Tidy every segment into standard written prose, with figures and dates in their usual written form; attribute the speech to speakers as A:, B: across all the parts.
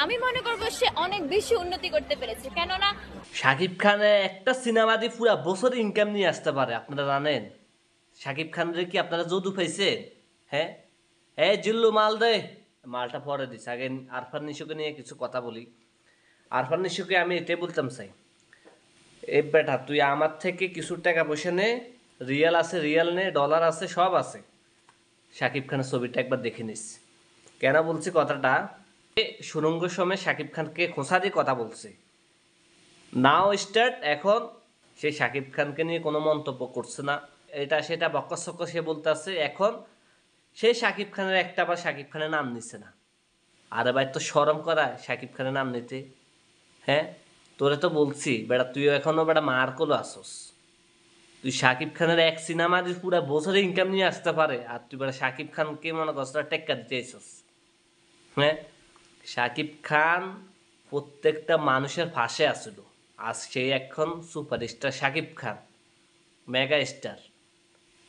A: আমি মনে করবো সে অনেক বেশি উন্নতি করতে পেরেছে, কেননা
B: শাকিব খানের একটা সিনেমা দিয়ে পুরা বছর ইনকাম নিয়ে আসতে পারে, আপনারা জানেন? শাকিব খানের কি আপনারা যদু পাইছে? হ্যাঁ, হ্যাঁ জিল্লু মাল দে। মালটা পরে দিছে, আগে আরফান নিশুকে নিয়ে কিছু কথা বলি। আরফান নিশুকে আমি এটাই বলতাম চাই, এ বেটা তুই আমার থেকে কিছু টাকা পয়সা নে, রিয়াল আছে রিয়াল নে, ডলার আছে সব আছে, শাকিব খানের ছবিটা একবার দেখে নিস। কেন বলছি কথাটা, সুরঙ্গ সময় শাকিব খানকে খোঁচা দিয়ে কথা বলছে, নাও স্টার্ট এখন সে শাকিব খানকে নিয়ে কোনো মন্তব্য করছে না, এটা সেটা বক্কসক্ক সে বলতেছে। এখন সে শাকিব খানের একটা বার শাকিব খানের নাম নিচ্ছে না। আরে ভাই তো শরম করায় শাকিব খানের নাম নিতে? হ্যাঁ, তোরে তো বলছি বেটা তুইও এখনো বেটা মার কোলো আসস। তুই শাকিব খানের এক সিনেমা দিয়ে পুরা বছরে ইনকাম নিয়ে আসতে পারে, আর তুই বেটা শাকিব খানকে মনে করছ টেক্কা দিতে আইসস। হ্যাঁ, শাকিব খান প্রত্যেকটা মানুষের পাশে আসলো, আজ সেই এখন superstar Shakib Khan, mega star.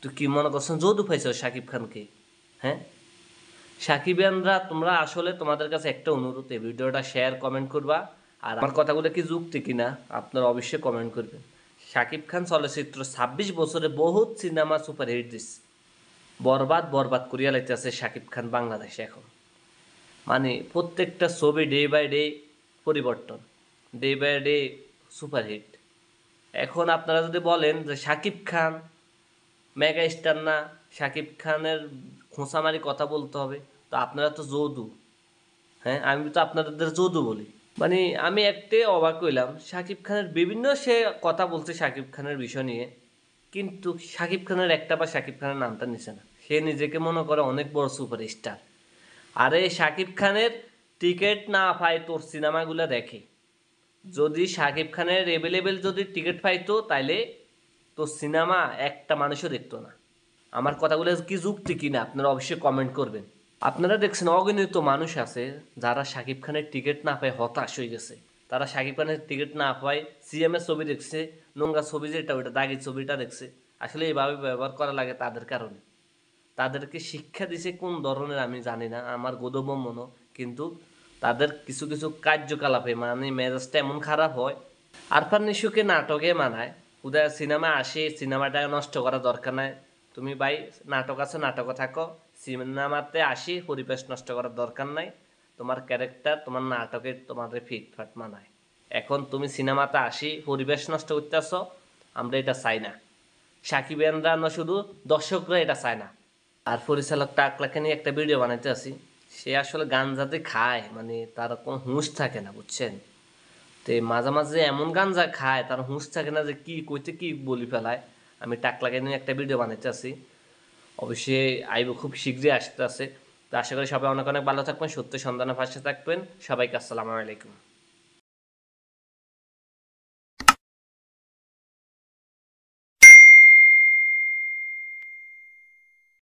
B: তুই কি মনে করছেন যদু পাইছ শাকিব খানকে? হ্যাঁ, সাকিবিয়ানরা তোমরা আসলে তোমাদের কাছে একটা অনুরোধ, এই ভিডিওটা শেয়ার কমেন্ট করবা, আর আমার কথাগুলো কি যুক্তি কিনা আপনারা অবশ্যই কমেন্ট করবেন। শাকিব খান চলচ্চিত্র 26 বছরে বহুত সিনেমা সুপারহিট দিচ্ছে, বরবাদ বরবাদ করিয়া লাইতেছে শাকিব খান বাংলাদেশে এখন। মানে প্রত্যেকটা ছবি ডে বাই ডে পরিবর্তন, ডে বাই ডে সুপারহিট। এখন আপনারা যদি বলেন যে শাকিব খান মেগা স্টার না, শাকিব খানের খোঁচামারি কথা বলতে হবে, তো আপনারা তো যদু। হ্যাঁ, আমি তো আপনাদের যদু বলি। মানে আমি একটাই অবাক হইলাম, শাকিব খানের বিভিন্ন সে কথা বলছে শাকিব খানের বিষয় নিয়ে, কিন্তু শাকিব খানের একটা বা শাকিব খানের নামটা নিছে না। সে নিজেকে মনে করে অনেক বড় সুপার স্টার। আরে শাকিব খানের টিকিট না পায় তোর সিনেমাগুলো দেখে, যদি শাকিব খানের অ্যাভেলেবেল যদি টিকিট পাইতো তাইলে তো সিনেমা একটা মানুষও দেখতো না। আমার কথাগুলো কি যুক্তি কিনা আপনারা অবশ্যই কমেন্ট করবেন। আপনারা দেখছেন অগণিত মানুষ আছে যারা শাকিব খানের টিকিট না পায় হতাশ হয়ে গেছে। তারা শাকিব খানের টিকিট না পায় সিএম এর ছবি দেখছে, নোংরা ছবি যেটা ওইটা দাগি ছবিটা দেখছে। আসলে এইভাবে ব্যবহার করা লাগে তাদের কারণে। তাদেরকে শিক্ষা দিছে কোন ধরনের আমি জানি না, আমার বোধগম্য মনে, কিন্তু তাদের কিছু কিছু কার্যকলাপে মানে মেজাজটা এমন খারাপ হয়। আরফান নিশুকে নাটকে মানায়, উদয় সিনেমা আসে, সিনেমাটা নষ্ট করা দরকার নাই। তুমি ভাই নাটক আছে নাটকে থাকো, সিনেমাতে আসি পরিবেশ নষ্ট করার দরকার নাই। তোমার ক্যারেক্টার তোমার নাটকে তোমাদের ফিটফাট মানায়। এখন তুমি সিনেমাতে আসি পরিবেশ নষ্ট করতেছ, আমরা এটা চাই না। সাকিবিয়ানরা না, শুধু দর্শকরা এটা চায় না। আর পরিচালক টাকলাকে নিয়ে একটা ভিডিও বানাইতে আছি, সে আসলে গাঞ্জাতে খায়, মানে তার কোনো হুঁশ থাকে না, বুঝছেন? তো মাঝে মাঝে এমন গাঞ্জা খায় তার হুঁশ থাকে না যে কি কইতে কি বলি ফেলায়। আমি টাকলাকে নিয়ে একটা ভিডিও বানাইতে আছি, অবশ্যই আইব খুব শীঘ্রই আসতে আছে। তো আশা করি সবাই অনেক অনেক ভালো থাকবেন, সত্য সন্ধানের পাশে থাকবেন। সবাইকে আসসালামু আলাইকুম।